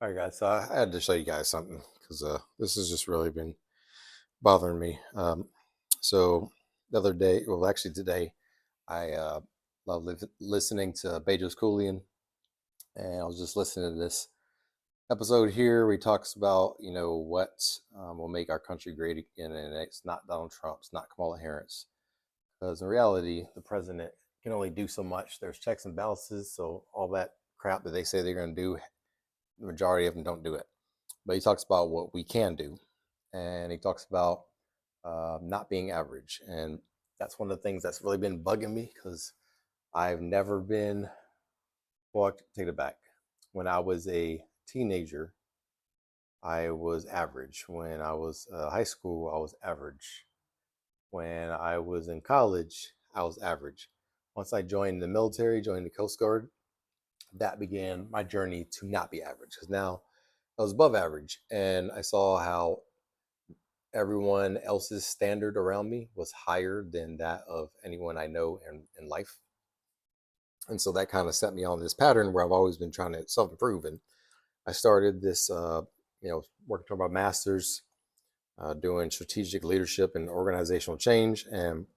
All right, guys. So I had to show you guys something because this has just really been bothering me. So the other day, well, actually today, I love listening to Bejo's Coolian, and I was just listening to this episode here where he talks about what will make our country great again, and it's not Donald Trump, it's not Kamala Harris, because in reality, the president can only do so much. There's checks and balances, so all that crap that they say they're going to do, the majority of them don't do it. But he talks about what we can do, and he talks about not being average, and that's one of the things that's really been bugging me because I've never been. Well, take it back. When I was a teenager, I was average. When I was high school, I was average. When I was in college, I was average. Once I joined the military, joined the Coast Guard, that began my journey to not be average because now I was above average, and I saw how everyone else's standard around me was higher than that of anyone I know in life. And so that kind of set me on this pattern where I've always been trying to self improve. And I started this, working toward my master's, doing strategic leadership and organizational change. And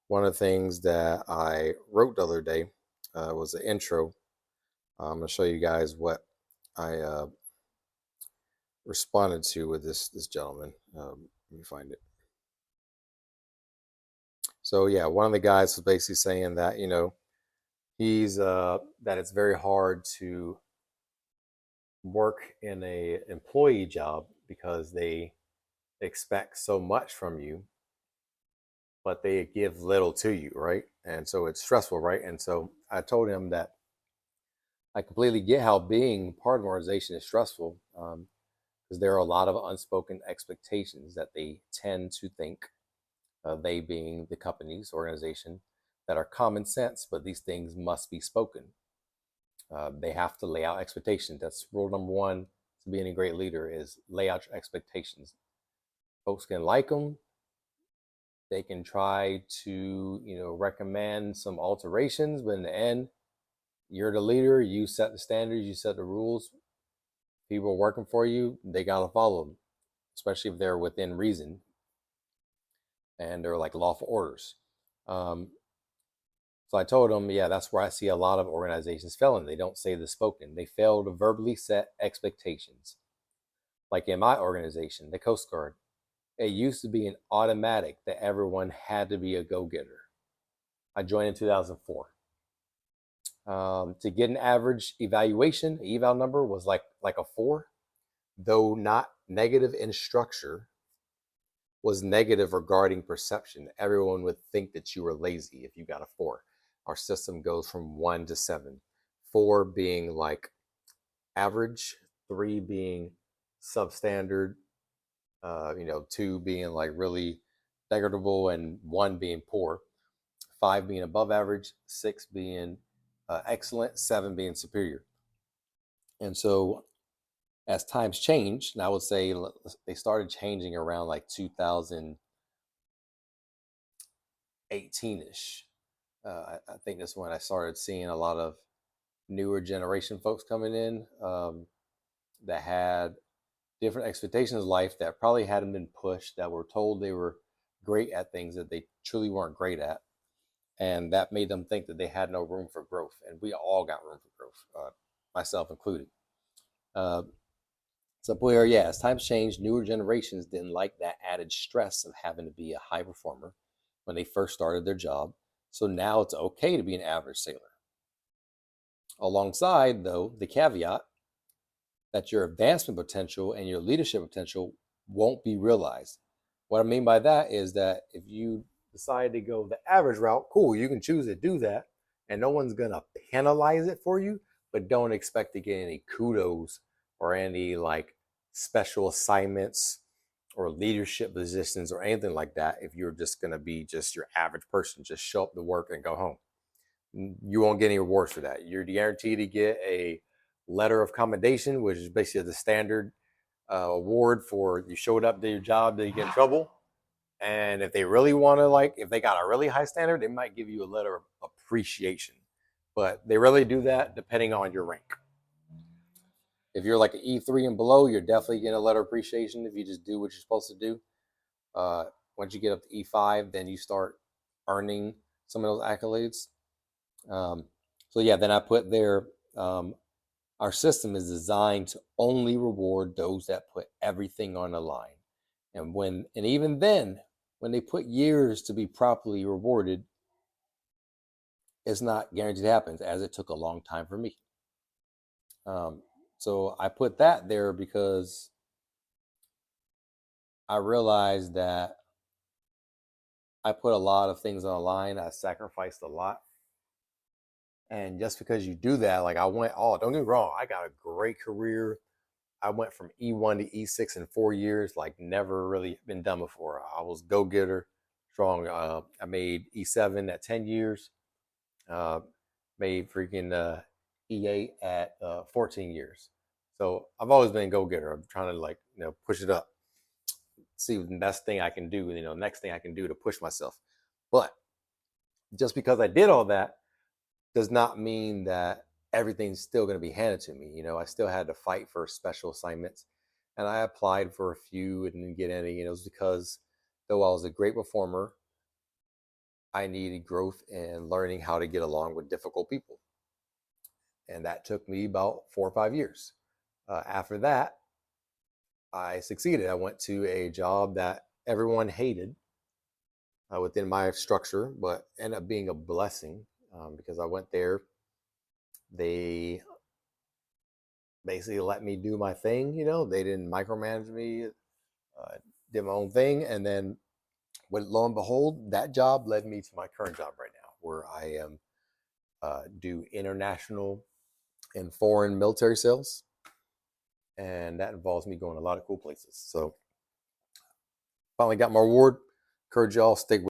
one of the things that I wrote the other day was an intro. I'm going to show you guys what I responded to with this gentleman. Let me find it. So yeah, one of the guys was basically saying that he's that it's very hard to work in a employee job because they expect so much from you, but they give little to you, right? And so it's stressful, right? And so I told him that I completely get how being part of an organization is stressful, because there are a lot of unspoken expectations that they tend to think, they being the company's organization, that are common sense, but these things must be spoken. They have to lay out expectations. That's rule number one to being a great leader: is lay out your expectations. Folks can like them. They can try to recommend some alterations, but in the end, you're the leader. You set the standards. You set the rules. People are working for you. They gotta follow them, especially if they're within reason and they're like lawful orders. Um, So I told him, yeah, that's where I see a lot of organizations failing. They don't say the spoken. They fail to verbally set expectations. Like in my organization, the Coast Guard, it used to be an automatic that everyone had to be a go-getter. I joined in 2004. To get an average evaluation, eval number was like a 4, though not negative in structure, was negative regarding perception. Everyone would think that you were lazy if you got a 4. Our system goes from 1 to 7, 4 being like average, 3 being substandard, 2 being like really degradable, and 1 being poor, 5 being above average, 6 being excellent, 7 being superior. And so as times change, and I would say they started changing around like 2018-ish. I think that's when I started seeing a lot of newer generation folks coming in, that had different expectations of life, that probably hadn't been pushed, that were told they were great at things that they truly weren't great at. And that made them think that they had no room for growth. And we all got room for growth, myself included. Uh, so, where, yeah, as times changed, newer generations didn't like that added stress of having to be a high performer when they first started their job. So now it's okay to be an average sailor. Alongside, though, the caveat that your advancement potential and your leadership potential won't be realized. What I mean by that is that if you decide to go the average route, cool, you can choose to do that, and no one's gonna penalize it for you, but don't expect to get any kudos or any like special assignments or leadership positions or anything like that if you're just gonna be just your average person, just show up to work and go home. You won't get any rewards for that. You're guaranteed to get a letter of commendation, which is basically the standard award for you showed up to your job, did you get in trouble? And if they really want to, like, if they got a really high standard, they might give you a letter of appreciation. But they really do that depending on your rank. If you're like an E3 and below, you're definitely getting a letter of appreciation if you just do what you're supposed to do. Uh, Once you get up to E5, then you start earning some of those accolades. Um, so yeah, then I put there, our system is designed to only reward those that put everything on the line. And even then, when they put years to be properly rewarded, it's not guaranteed to happen, as it took a long time for me. Um, so I put that there because I realized that I put a lot of things on the line. I sacrificed a lot. And just because you do that, like I went, oh, don't get me wrong, I got a great career. I went from E1 to E6 in 4 years, like never really been done before. I was go getter, strong. I made E7 at 10 years, uh, made freaking E8 at 14 years. So I've always been a go getter. I'm trying to like push it up, see the best thing I can do. Next thing I can do to push myself. But just because I did all that does not mean that everything's still going to be handed to me. I still had to fight for special assignments, and I applied for a few and didn't get any. It was because though I was a great performer, I needed growth and learning how to get along with difficult people, and that took me about 4 or 5 years. After that, I succeeded. I went to a job that everyone hated within my structure, but ended up being a blessing because I went there. They basically let me do my thing. They didn't micromanage me. Did my own thing, and then, lo and behold, that job led me to my current job right now, where I am do international and foreign military sales, and that involves me going a lot of cool places. So finally got my reward. Encourage y'all, stay